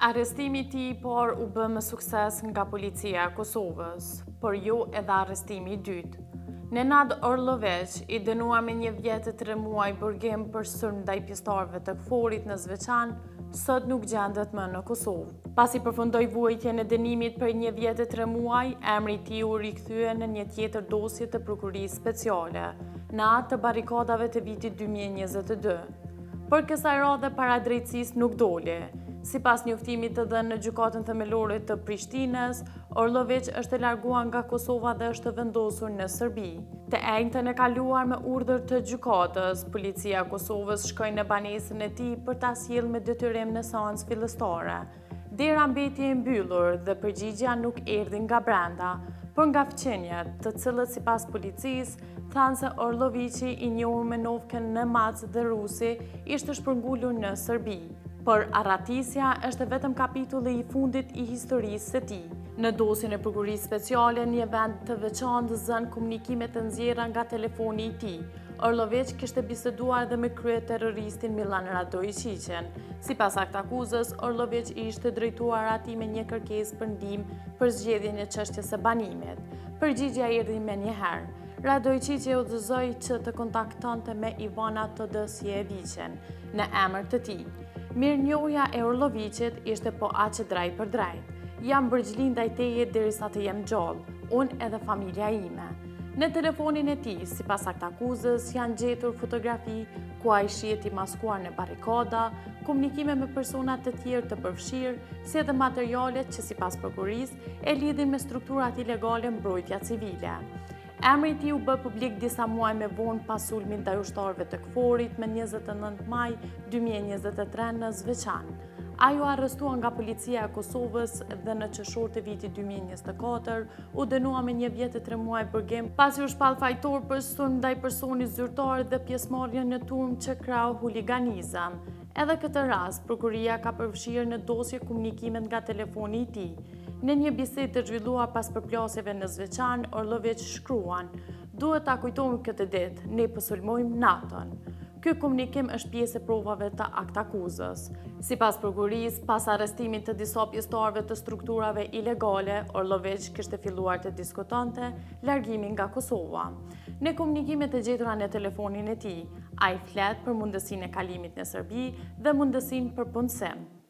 Arrestimi i tij por u bë me sukses nga policia e Kosovës, por jo edhe arrestimi i dytë. Nenad Orloveq, i dënuar me 1 vjet e 3 muaj burgim për sulm ndaj pjesëtarëve të KFOR-it në Zvečan, sot nuk gjendet më në Kosovë. Pasi përfundoi vuajtjen e dënimit për 1 vjet e 3 muaj, emri i tij u rikthye në një tjetër dosje të prokurisë speciale, në atë të barrikadave të vitit 2022. Por kësaj radhe para drejtësisë nuk doli. Sipas njoftimit të dhënë në gjykatën themelore të Prishtinës, Orloveq është e larguar nga Kosova dhe është vendosur në Serbi. Të enjtën e kaluar me urdhër të gjykatës, policia e Kosovës shkoi në banesën e tij për ta sjellë me detyrim në seancë fillestare. Dera mbeti e mbyllur dhe përgjigjja nuk erdhi nga brenda, por nga fqinjet, të cilët sipas policisë thanë se Orloviqi, i njohur me novkën në Mac dhe Rusi, ishte shpërngulur në Serbi. Por arratisja është vetëm kapitulli i fundit i historisë së tij. Në dosjen e prokurisë speciale, një vend të veçantë zën komunikime të nxjerra nga telefoni i tij. Orloveq kishte biseduar edhe me kryeterroristin Milan Radojqićin. Sipas aktakuzës, Orloveq ishte drejtuar atij me një kërkesë për ndihmë për zgjedhjen e çështjes së banimit. Përgjigjja erdhi menjëherë. Radojqići udhëzoi që të kontaktonte me Ivana Todosjevićin në emër të tij. Mirënjohja e Orloviqit ishte po aq drejt për drejt. Jam bërgjli ndaj teje derisa të jem gjallë, unë edhe familja ime. Në telefonin e tij, sipas aktakuzës, janë gjetur fotografi ku ai shihet i maskuar në barrikada, komunikime me persona të tjerë të përfshirë, si edhe materialet që sipas prokurisë e lidhin me strukturat ilegale mbrojtja civile. Emri i tij u bë publik disa muaj më vonë pas sulmit ndaj ushtarëve të KFOR-it me 29 maj 2023 në Zvečan. Ai u arrestuar nga policia e Kosovës dhe në qershor të vitit 2024 u dënua me 1 vjet e 3 muaj burgim pasi u shpall fajtor për sulm ndaj personit zyrtar dhe pjesëmarrje në turm që krau huliganizëm. Edhe këtë rast, prokuria ka përfshirë në dosje komunikimet nga telefoni i tij. Në një bisedë të zhvilluar pas përplasjeve në Zvečan, Orloveq shkruan: "Duhet ta kujtojmë këtë ditë, ne po sulmojmë natën." Ky komunikim është pjesë e provave të aktakuzës. Sipas prokurisë, pas arrestimit të disa pjesëtarëve të strukturave ilegale, Orloveq kishte filluar të diskutonte largimin nga Kosova. Në komunikimet e gjetura në telefonin e tij, ai flet për mundësinë e kalimit në Serbi dhe mundësinë për punësim.